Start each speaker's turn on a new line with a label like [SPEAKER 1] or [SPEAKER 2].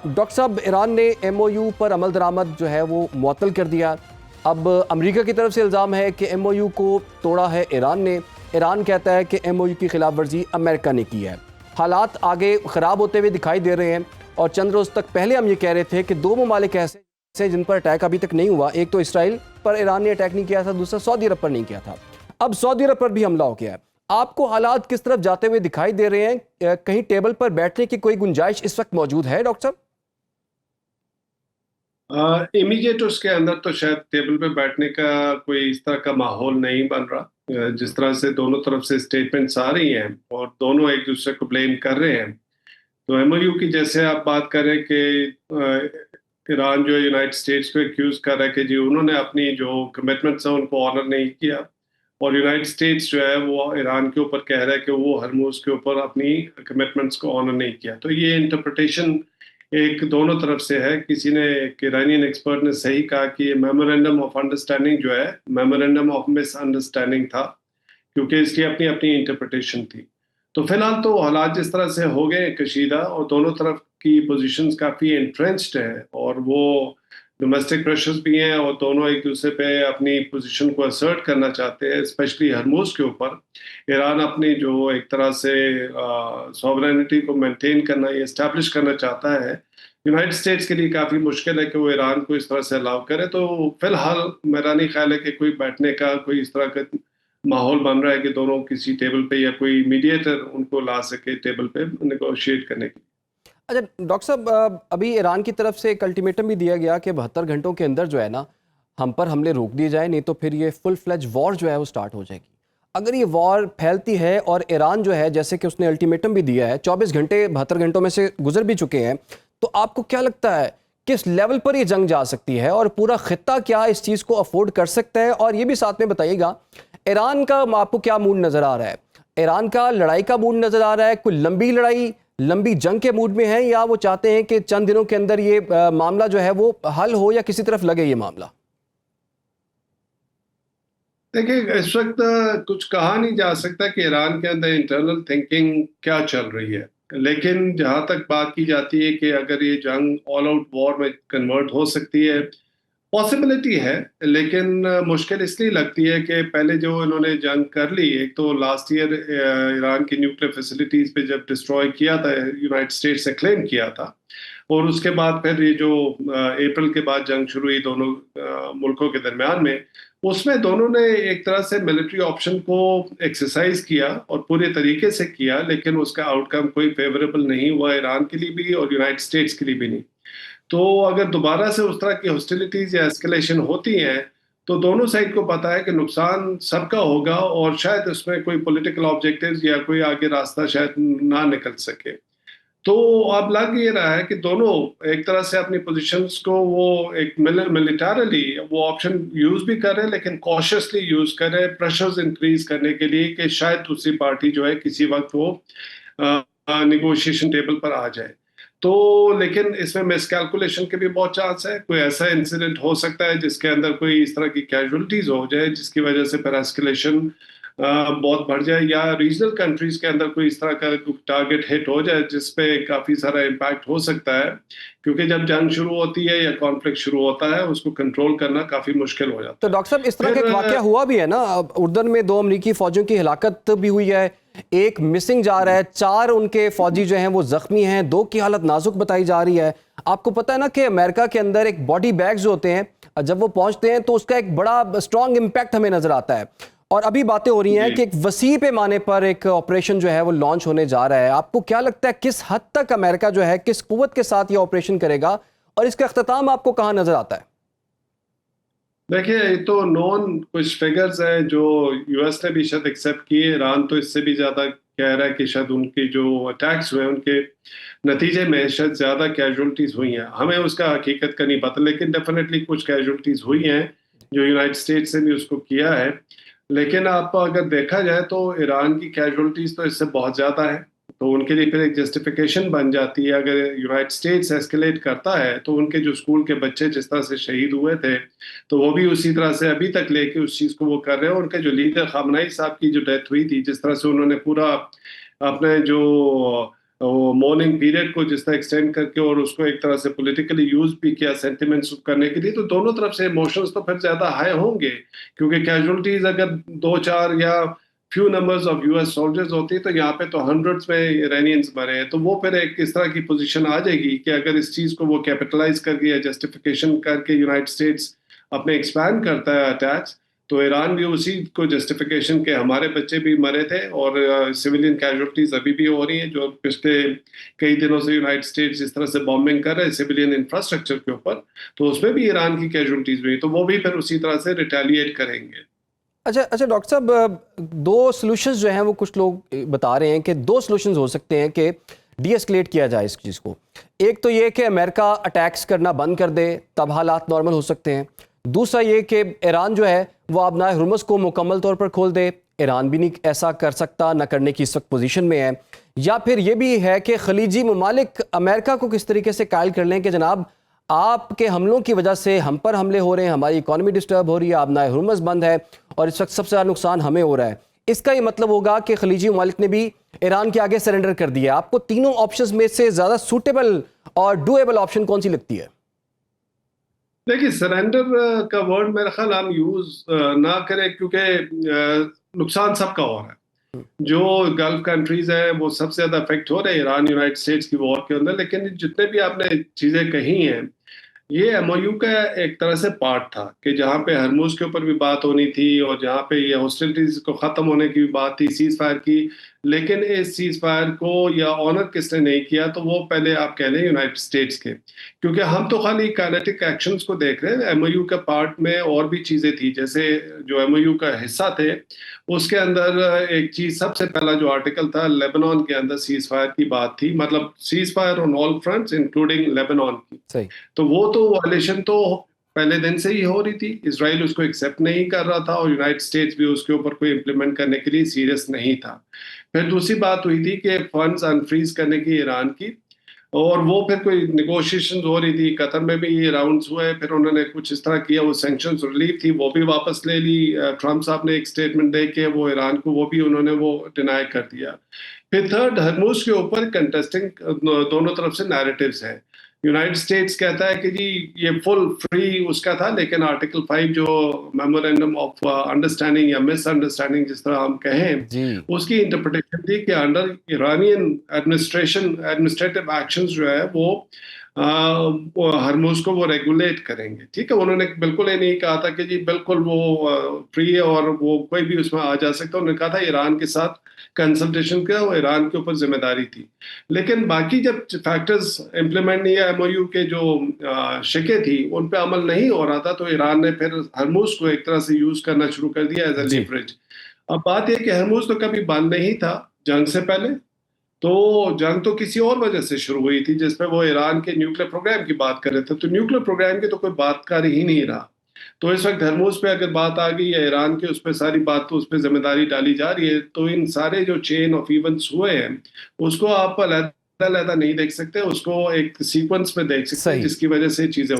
[SPEAKER 1] Doctor साहब, Iran ने MOU पर अमल दरामद जो है वो मुअत्तल कर दिया। अब अमेरिका की तरफ से इल्ज़ाम है कि एमओयू को तोड़ा है ईरान ने। ईरान कहता है कि एमओयू की खिलाफ वर्जी अमेरिका ने की है। हालात आगे ख़राब होते हुए दिखाई दे रहे हैं और चंद रोज़ तक पहले हम ये कह रहे थे कि दो ममालिक ऐसे हैं जिन पर अटैक अभी तक नहीं हुआ। एक तो इसराइल पर ईरान ने अटैक नहीं किया था, दूसरा सऊदी अरब पर नहीं किया था। अब सऊदी अरब पर भी हमला हो गया है। आपको हालात किस तरफ जाते हुए दिखाई दे रहे हैं? कहीं टेबल पर बैठने की कोई गुंजाइश इस वक्त मौजूद है डॉक्टर साहब?
[SPEAKER 2] इमीडिएट उसके अंदर तो शायद टेबल पे बैठने का कोई इस तरह का माहौल नहीं बन रहा। जिस तरह से दोनों तरफ से स्टेटमेंट्स आ रही हैं और दोनों एक दूसरे को ब्लेम कर रहे हैं, तो एमओयू की जैसे आप बात करें कि ईरान जो यूनाइटेड स्टेट्स को एक्यूज कर रहा है कि जी उन्होंने अपनी जो कमिटमेंट्स हैं उनको ऑनर नहीं किया, और यूनाइटेड स्टेट्स जो है वो ईरान के ऊपर कह रहा है कि वो हरमुज के ऊपर अपनी कमिटमेंट्स को ऑनर नहीं किया। तो ये इंटरप्रिटेशन एक दोनों तरफ से है। किसी ने, एक ईरानियन एक्सपर्ट ने सही कहा कि ये मेमोरेंडम ऑफ अंडरस्टैंडिंग जो है मेमोरेंडम ऑफ मिसअंडरस्टैंडिंग था, क्योंकि इसकी अपनी अपनी इंटरप्रिटेशन थी। तो फिलहाल तो हालात जिस तरह से हो गए कशीदा और दोनों तरफ की पोजीशंस काफ़ी एंट्रेंच्ड है, और वो डोमेस्टिक प्रेशर्स भी हैं और दोनों एक दूसरे पे अपनी पोजीशन को असर्ट करना चाहते हैं, स्पेशली हरमुज के ऊपर। ईरान अपनी जो एक तरह से सॉवरेनिटी को मेंटेन करना, ये इस्टेब्लिश करना चाहता है। यूनाइटेड स्टेट्स के लिए काफ़ी मुश्किल है कि वो ईरान को इस तरह से अलाउ करे। तो फिलहाल मेरा नहीं ख्याल है कि कोई बैठने का कोई इस तरह का माहौल बन रहा है कि दोनों किसी टेबल पे या कोई मीडिएटर उनको ला सके टेबल पे नेगोशिएट करने की।
[SPEAKER 1] अच्छा डॉक्टर साहब, अभी ईरान की तरफ से एक अल्टीमेटम भी दिया गया कि 72 घंटों के अंदर जो है ना हम पर हमले रोक दिए जाए, नहीं तो फिर ये फुल फ्लेज वॉर जो है वो स्टार्ट हो जाएगी। अगर ये वॉर फैलती है और ईरान जो है, जैसे कि उसने अल्टीमेटम भी दिया है, 24 घंटे 72 घंटों में से गुजर भी चुके हैं, तो आपको क्या लगता है किस लेवल पर ये जंग जा सकती है और पूरा खित्ता क्या इस चीज़ को अफोर्ड कर सकता है? और ये भी साथ में बताइएगा, ईरान का आपको क्या मूड नज़र आ रहा है? ईरान का लड़ाई का मूड नज़र आ रहा है? कोई लंबी लड़ाई, लंबी जंग के मूड में है, या वो चाहते हैं कि चंद दिनों के अंदर ये मामला जो है वो हल हो या किसी तरफ लगे ये मामला?
[SPEAKER 2] देखिए, इस वक्त कुछ कहा नहीं जा सकता कि ईरान के अंदर इंटरनल थिंकिंग क्या चल रही है, लेकिन जहां तक बात की जाती है कि अगर ये जंग ऑल आउट वॉर में कन्वर्ट हो सकती है, पॉसिबिलिटी है। लेकिन मुश्किल इसलिए लगती है कि पहले जो इन्होंने जंग कर ली, एक तो लास्ट ईयर ईरान की न्यूक्लियर फैसिलिटीज पे जब डिस्ट्रॉय किया था, यूनाइटेड स्टेट्स ने क्लेम किया था, और उसके बाद फिर ये जो अप्रैल के बाद जंग शुरू हुई दोनों मुल्कों के दरमियान में, उसमें दोनों ने एक तरह से मिलिट्री ऑप्शन को एक्सरसाइज किया और पूरे तरीके से किया, लेकिन उसका आउटकम कोई फेवरेबल नहीं हुआ ईरान के लिए भी और यूनाइटेड स्टेट्स के लिए भी नहीं। तो अगर दोबारा से उस तरह की हॉस्टिलिटीज या एस्केलेशन होती हैं, तो दोनों साइड को पता है कि नुकसान सबका होगा, और शायद उसमें कोई पॉलिटिकल ऑब्जेक्टिव्स या कोई आगे रास्ता शायद ना निकल सके। तो अब लग ये रहा है कि दोनों एक तरह से अपनी पोजीशंस को वो एक मिलिटरली वो ऑप्शन यूज भी कर रहे हैं, लेकिन कॉशियसली यूज कर रहे हैं प्रेशर्स इंक्रीज करने के लिए कि शायद दूसरी पार्टी जो है किसी वक्त वो निगोशिएशन टेबल पर आ जाए। तो लेकिन इसमें मिसकैलकुलेशन के भी बहुत चांस है। कोई ऐसा इंसिडेंट हो सकता है जिसके अंदर कोई इस तरह की कैजुअलिटीज हो जाए जिसकी वजह से फिर एस्केलेशन बहुत बढ़ जाए, या रीजनल कंट्रीज के अंदर कोई इस तरह का टारगेट हिट हो जाए जिसपे काफी सारा इम्पैक्ट हो सकता है, क्योंकि जब जंग शुरू होती है या कॉन्फ्लिक्ट शुरू होता है उसको कंट्रोल करना काफी मुश्किल हो जाता
[SPEAKER 1] तो
[SPEAKER 2] है।
[SPEAKER 1] डॉक्टर साहब, इस तरह का
[SPEAKER 2] फिर
[SPEAKER 1] एक वाकया हुआ भी है ना, उर्दन में 2 अमरीकी फौजियों की हिलाकत भी हुई है, एक मिसिंग जा रहा है, 4 उनके फौजी जो हैं वो जख्मी हैं, 2 की हालत नाजुक बताई जा रही है। आपको पता है ना कि अमेरिका के अंदर एक बॉडी बैग्स जो होते हैं जब वो पहुंचते हैं तो उसका एक बड़ा स्ट्रॉन्ग इम्पैक्ट हमें नजर आता है, और अभी बातें हो रही हैं कि एक वसी पैमाने पर एक ऑपरेशन जो है वो लॉन्च होने जा रहा है। आपको क्या लगता है किस हद तक अमेरिका जो है किस कुव्वत के साथ ये ऑपरेशन करेगा, और इसका अख्ताम आपको कहाँ नजर आता है?
[SPEAKER 2] देखिए, ये तो नॉन कुछ फिगर्स हैं जो यूएस ने भी शायद एक्सेप्ट किए। ईरान तो इससे भी ज्यादा कह रहा है कि शायद उनके जो अटैक्स हुए उनके नतीजे में शायद ज्यादा कैजुअलिटीज हुई हैं। हमें उसका हकीकत का नहीं पता, लेकिन डेफिनेटली कुछ कैजुअलिटीज हुई हैं जो यूनाइटेड स्टेट्स ने भी उसको किया है। लेकिन आप अगर देखा जाए तो ईरान की कैजुअलिटीज तो इससे बहुत ज्यादा है, तो उनके लिए फिर एक जस्टिफिकेशन बन जाती है। अगर यूनाइटेड स्टेट्स एस्केलेट करता है तो उनके जो स्कूल के बच्चे जिस तरह से शहीद हुए थे, तो वो भी उसी तरह से अभी तक लेके उस चीज को वो कर रहे हैं। उनके जो लीडर खामनाई साहब की जो डेथ हुई थी, जिस तरह से उन्होंने पूरा अपने जो मॉर्निंग पीरियड को जिस तरह एक्सटेंड करके और उसको एक तरह से पॉलिटिकली यूज भी किया सेंटिमेंट्स करने के लिए, तो दोनों तरफ से इमोशंस तो फिर ज्यादा हाई होंगे, क्योंकि कैजुअलिटीज अगर 2-4 या few numbers of US soldiers होती तो यहाँ पे तो हंड्रेड्स में इरानियंस मरे हैं। तो वो फिर एक इस तरह की पोजीशन आ जाएगी कि अगर इस चीज को वो कैपिटलाइज करके या जस्टिफिकेशन करके यूनाइटेड स्टेट्स अपने एक्सपैंड करता है अटैक्स, तो ईरान भी उसी को जस्टिफिकेशन के हमारे बच्चे भी मरे थे और सिविलियन कैजुअलिटीज अभी भी हो रही हैं, जो पिछले कई दिनों से यूनाइटेड स्टेट्स जिस तरह से बॉम्बिंग कर रहे हैं सिविलियन इंफ्रास्ट्रक्चर के ऊपर, तो उसमें भी ईरान की कैजुअलिटीज हुई, तो वो भी फिर उसी तरह से रिटेलिएट करेंगे।
[SPEAKER 1] अच्छा डॉक्टर साहब, दो सॉल्यूशंस जो हैं वो कुछ लोग बता रहे हैं कि दो सॉल्यूशंस हो सकते हैं कि डी एस्केलेट किया जाए इस चीज़ को। एक तो ये कि अमेरिका अटैक्स करना बंद कर दे, तब हालात नॉर्मल हो सकते हैं। दूसरा ये कि ईरान जो है वो अपना हुर्मुज़ को मुकम्मल तौर पर खोल दे। ईरान भी नहीं ऐसा कर सकता, ना करने की इस वक्त पोजीशन में है। या फिर ये भी है कि खलीजी ममालिक अमेरिका को किस तरीके से कायल कर लें कि जनाब आपके हमलों की वजह से हम पर हमले हो रहे हैं, हमारी इकॉनमी डिस्टर्ब हो रही है, अपना हुर्मुज़ बंद है और इस वक्त सबसे ज़्यादा नुकसान हमें हो रहा है। इसका ये मतलब होगा कि खलीजी ममालिक ने भी ईरान के आगे सरेंडर कर दिया। आपको तीनों ऑप्शंस में से ज़्यादा सूटेबल और डूएबल ऑप्शन कौन सी लगती है?
[SPEAKER 2] देखिए, सरेंडर का वर्ड मेरा ख्याल हम यूज ना करें, क्योंकि नुकसान सबका हो रहा है। जो गल्फ कंट्रीज हैं वो सबसे ज्यादा अफेक्ट हो रहे हैं ईरान यूनाइटेड स्टेट्स की वॉर के अंदर, लेकिन जितने भी आपने चीजें कही हैं ये एमओयू का एक तरह से पार्ट था कि जहाँ पे हरमुज के ऊपर भी बात होनी थी और जहाँ पे ये हॉस्टिलिटीज को खत्म होने की भी बात थी सीज फायर की, लेकिन इस सीज फायर को या ऑनर किसने नहीं किया, तो वो पहले आप कह लें यूनाइटेड स्टेट्स के, क्योंकि हम तो खाली काइनेटिक एक्शंस को देख रहे हैं। एमओयू का पार्ट में और भी चीजें थी, जैसे जो एमओयू का हिस्सा थे उसके अंदर एक चीज सबसे पहला जो आर्टिकल था लेबनान के अंदर सीज फायर की बात थी, मतलब cease fire on all fronts including Lebanon की।
[SPEAKER 1] सही।
[SPEAKER 2] तो वो तो वायलेशन तो पहले दिन से ही हो रही थी, इसराइल उसको एक्सेप्ट नहीं कर रहा था और यूनाइटेड स्टेट्स भी उसके ऊपर कोई इंप्लीमेंट करने के लिए सीरियस नहीं था। फिर दूसरी बात हुई थी कि फंड्स अनफ्रीज करने की ईरान की, और वो फिर कोई निगोशिएशन हो रही थी, कतर में भी ये राउंड्स हुए, फिर उन्होंने कुछ इस तरह किया, वो सैंक्शंस रिलीफ थी वो भी वापस ले ली। ट्रम्प साहब ने एक स्टेटमेंट दे के वो ईरान को वो भी उन्होंने वो डिनाई कर दिया। फिर थर्ड, हरमुज के ऊपर कंटेस्टिंग दोनों तरफ से नैरेटिव्स हैं। यूनाइटेड स्टेट्स कहता है कि जी ये फुल फ्री उसका था, लेकिन आर्टिकल 5 जो मेमोरेंडम ऑफ अंडरस्टैंडिंग या मिसअंडरस्टैंडिंग जिस तरह हम कहें,
[SPEAKER 1] जी।
[SPEAKER 2] उसकी इंटरप्रिटेशन थी कि अंडर ईरानियन एडमिनिस्ट्रेटिव एक्शंस जो है वो हरमुज को वो रेगुलेट करेंगे। ठीक है, उन्होंने बिल्कुल ये नहीं कहा था कि जी बिल्कुल वो फ्री है और वो कोई भी उसमें आ जा सकता है। उन्होंने कहा था ईरान के साथ कंसल्टेशन का, वो ईरान के ऊपर जिम्मेदारी थी। लेकिन बाकी जब फैक्टर्स इंप्लीमेंट नहीं है, एमओयू के जो शिके थी उन पे अमल नहीं हो रहा था, तो ईरान ने फिर हरमुज को एक तरह से यूज करना शुरू कर दिया एज ए
[SPEAKER 1] जी।
[SPEAKER 2] लीवरेज। अब बात यह कि हरमुज तो कभी बंद नहीं था जंग से पहले, तो जंग तो किसी और वजह से शुरू हुई थी जिसमें वो ईरान के न्यूक्लियर प्रोग्राम की बात कर रहे थे, तो न्यूक्लियर प्रोग्राम की तो कोई बात कर ही नहीं रहा। तो इस वक्त हरमुज पे अगर बात आ गई या ईरान के उस पर सारी बात, तो उस पर जिम्मेदारी डाली जा रही है, तो इन सारे जो चेन ऑफ इवेंट्स हुए हैं उसको आप अलग-अलग नहीं देख सकते, उसको एक सीक्वेंस में देख सकते हैं
[SPEAKER 1] सही।
[SPEAKER 2] जिसकी वजह से चीजें